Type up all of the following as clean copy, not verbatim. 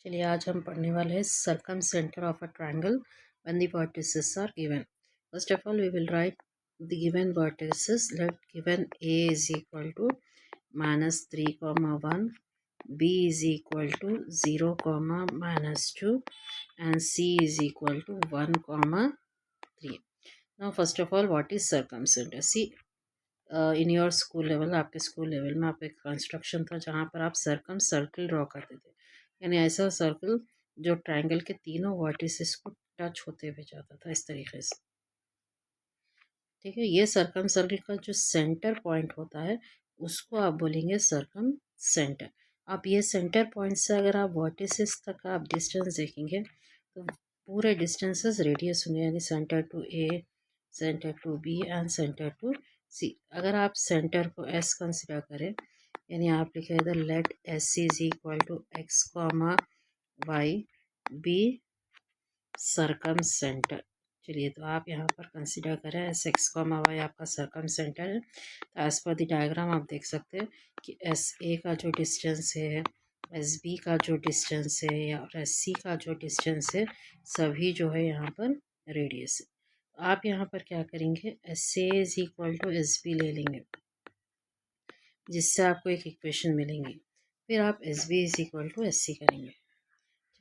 चलिए आज हम पढ़ने वाले हैं circumcentre of a triangle when the vertices are given. First of all we will write the given vertices. Let given a is equal to -3, 1, b is equal to 0, -2 and c is equal to 1, 3. Now first of all what is circumcenter? See, in your school level, आपके school level में आपका एक construction था जहाँ पर आप circum circle draw करते थे, यानी ऐसा सर्कल जो ट्रायंगल के तीनों वर्टिसेस को टच होते हुए जाता था इस तरीके से। ठीक है, ये सर्कम सर्कल का जो सेंटर पॉइंट होता है उसको आप बोलेंगे सर्कम सेंटर। आप ये सेंटर पॉइंट से अगर आप वर्टिसेस तक आप डिस्टेंस देखेंगे तो पूरे डिस्टेंसेस रेडियस होंगे, यानी center to A, center to B and center to C. अगर आप सेंटर को एस कंसिडर करें, यानी आप लिखे इधर let S is equal to X comma Y be circumcentre. चलिए तो आप यहाँ पर कंसिडर करें एस एक्स कॉमा वाई आपका सर्कम सेंटर है। तो एज पर द डायग्राम आप देख सकते हैं कि एस ए का जो डिस्टेंस है, एस बी का जो डिस्टेंस है या एस सी का जो डिस्टेंस है, सभी जो है यहाँ पर रेडियस है। तो आप यहाँ पर क्या करेंगे, S A is equal to S B ले लेंगे, जिससे आपको एक इक्वेशन मिलेंगी। फिर आप S B is equal to S C करेंगे।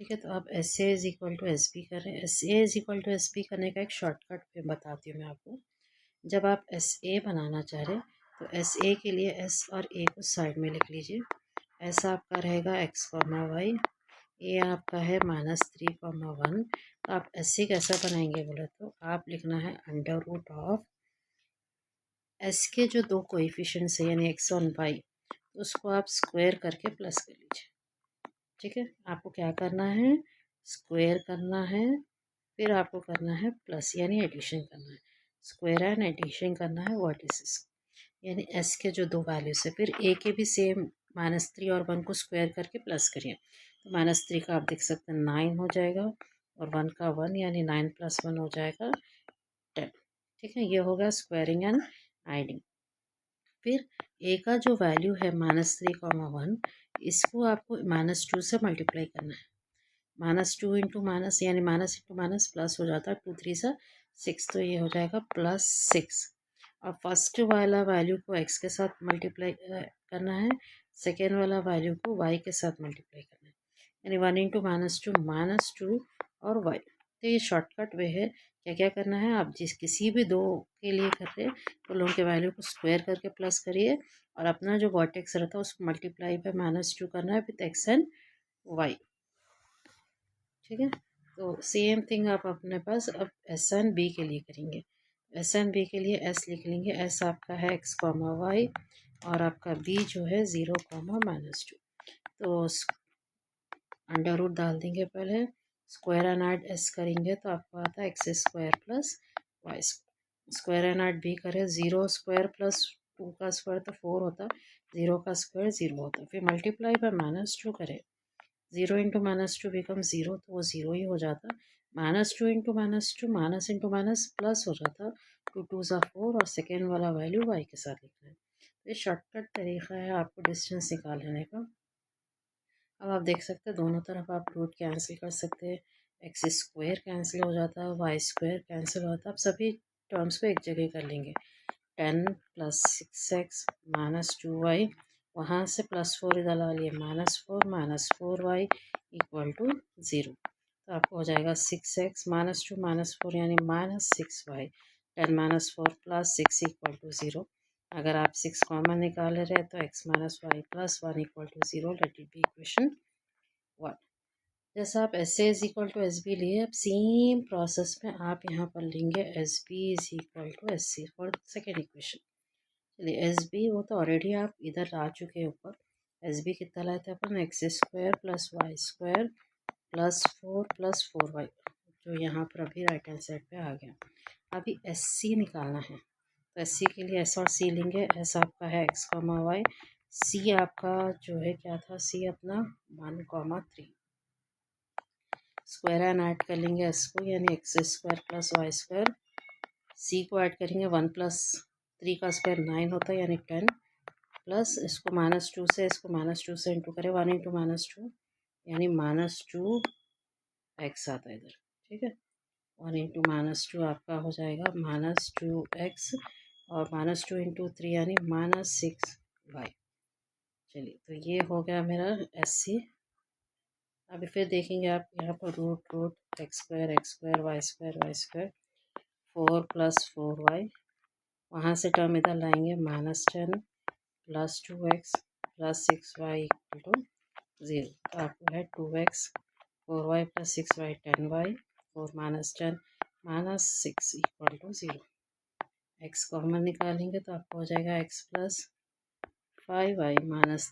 ठीक है, तो आप S A is equal to S B करें। S A is equal to S B करने का एक शॉर्टकट पे बताती हूँ मैं आपको। जब आप एस ए बनाना चाह रहे तो एस ए के लिए एस और ए को साइड में लिख लीजिए। एस आपका रहेगा एक्स कॉमा वाई, ए आपका है -3, 1। तो आप एस ए कैसा बनाएंगे बोले तो आप लिखना है अंडर रूट ऑफ एस के जो दो कोएफिशिएंट्स है यानी एक्स और वाई, उसको आप स्क्वायर करके प्लस कर लीजिए। ठीक है, आपको क्या करना है, स्क्वायर करना है, फिर आपको करना है प्लस यानी एडिशन करना है। स्क्वायर एंड एडिशन करना है वर्टिसेस, यानी एस के जो दो वैल्यूज है। फिर ए के भी सेम -3 और 1 को स्क्वायर करके प्लस करिए। तो -3 का आप देख सकते हैं 9 हो जाएगा और 1 का 1, यानी 9 + 1 हो जाएगा 10। ठीक है, ये होगा स्क्वायरिंग एंड एडिंग। फिर ए का जो वैल्यू है -3, 1, इसको आपको -2 से मल्टीप्लाई करना है। -2 इंटू माइनस यानी माइनस इंटू माइनस प्लस हो जाता है, 2 3 सा 6, तो ये हो जाएगा +6। और फर्स्ट वाला वैल्यू को x के साथ मल्टीप्लाई करना है, सेकेंड वाला वैल्यू को y के साथ मल्टीप्लाई करना है, यानी 1 इंटू -2 और y। तो ये शॉर्टकट वे है। क्या क्या करना है, आप जिस किसी भी दो के लिए कर रहे हैं तो लोगों के वैल्यू को स्क्वायर करके प्लस करिए और अपना जो वर्टेक्स रहता है उसको मल्टीप्लाई बाय -2 करना है विथ x एंड y। ठीक है, तो सेम थिंग आप अपने पास अब एस एंड बी के लिए करेंगे। एस एंड बी के लिए एस लिख लेंगे, एस आपका है एक्स कॉमा वाई और आपका बी जो है 0, -2। तो अंडर रूट डाल देंगे पहले, स्क्वायर एंड ऐड एस करेंगे तो आपको आता है X square plus Y square. Square and add B करें, 0 स्क्वायर प्लस 2 का स्क्वायर तो 4 होता, 0 का स्क्वायर 0 होता। फिर मल्टीप्लाई बाय -2 करें, 0 इंटू -2 बिकम 0, तो वो 0 ही हो जाता। -2 into -2 minus into minus plus हो जाता, 2 2 ज़ा 4 और सेकेंड वाला वैल्यू वाई के साथ लिखना है। तो ये शॉर्टकट तरीका है आपको डिस्टेंस निकाल लेने का। अब आप देख सकते हैं दोनों तरफ आप रूट कैंसिल कर सकते हैं, एक्स स्क्वायर कैंसिल हो जाता है, वाई स्क्वायर कैंसिल हो जाता है। आप सभी टर्म्स को एक जगह कर लेंगे। 10 + 6x -2y, वहाँ से +4 इधर ला लिए, -4 4y = 0। तो आपको हो जाएगा 6x -2 -4 यानी -6y, 10 - 4 + 6 = 0। अगर आप 6 कॉमन निकाल रहे हैं तो x - y + 1 = 0। Let it be equation 1। जैसा आप S A is equal to S B लिए, अब सेम प्रोसेस में आप यहाँ पर लेंगे S B is equal to S C for second equation. चलिए एस बी वो तो ऑलरेडी आप इधर ला चुके हैं ऊपर। एस बी कितना लाए थे अपन, X square plus Y square +4 + 4y, जो यहाँ पर अभी राइट हैंड साइड पे आ गया। अभी एस सी निकालना है, तो एस सी के लिए एस और सी लेंगे। एस आपका है एक्स कॉमा वाई, सी आपका जो है क्या था, सी अपना 1, 3। स्क्वायर एंड ऐड कर लेंगे एस को, यानी X square plus Y square. C को ऐड करेंगे, 1 + 3 का स्क्वायर 9 होता है यानी 10, प्लस इसको -2 से, इसको -2 से इंटू करें, 1 इंटू -2 यानी -2x आता है इधर, ठीक है। 1 इंटू -2 आपका हो जाएगा -2x और -2 इंटू 3 यानी -6y। चलिए, तो ये हो गया मेरा SC। अभी फिर देखेंगे आप यहाँ पर रूट x² y² 4 + 4y, वहाँ से टर्म इधर लाएंगे -10 + 2x + 6y = 0। तो आपको है 2x 4y + 6y 10y 4 - 10 - 6 = 0। x common निकालेंगे तो आपको हो जाएगा x + 5y -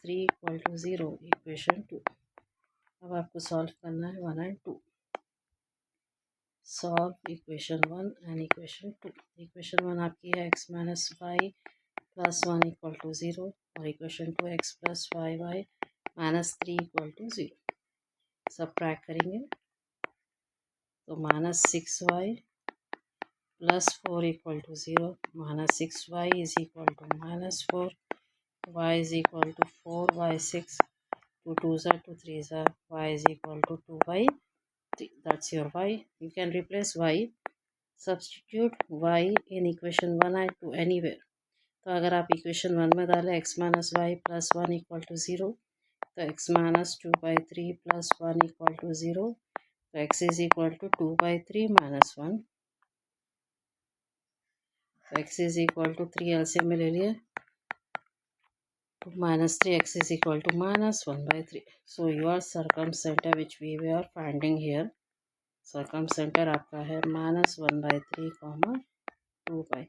3 = 0, इक्वेशन 2। अब आपको सॉल्व करना है 1 और 2। Solve equation 1 and equation 2। Equation 1 आपकी है x - y + 1 = 0 और इक्वेशन 2 x + 5y - 3 = 0। सब्ट्रैक्ट करेंगे तो -6y + 4 = 0, -6y = -4, y = 4y6, 2 2s are 2 3s are, y = 2y3। That's your y. You can replace y, substitute y in equation 1 and 2 anywhere. तो अगर आप equation 1 में डालें x - y + 1 = 0, तो x - 2/3 + 1 = 0, तो x = 2/3 - 1, तो x = 3 एलसीएम में ले लिए, -3, x = -1/3। So your circumcenter which we were finding here, circumcenter आपका है -1/3, 2/3।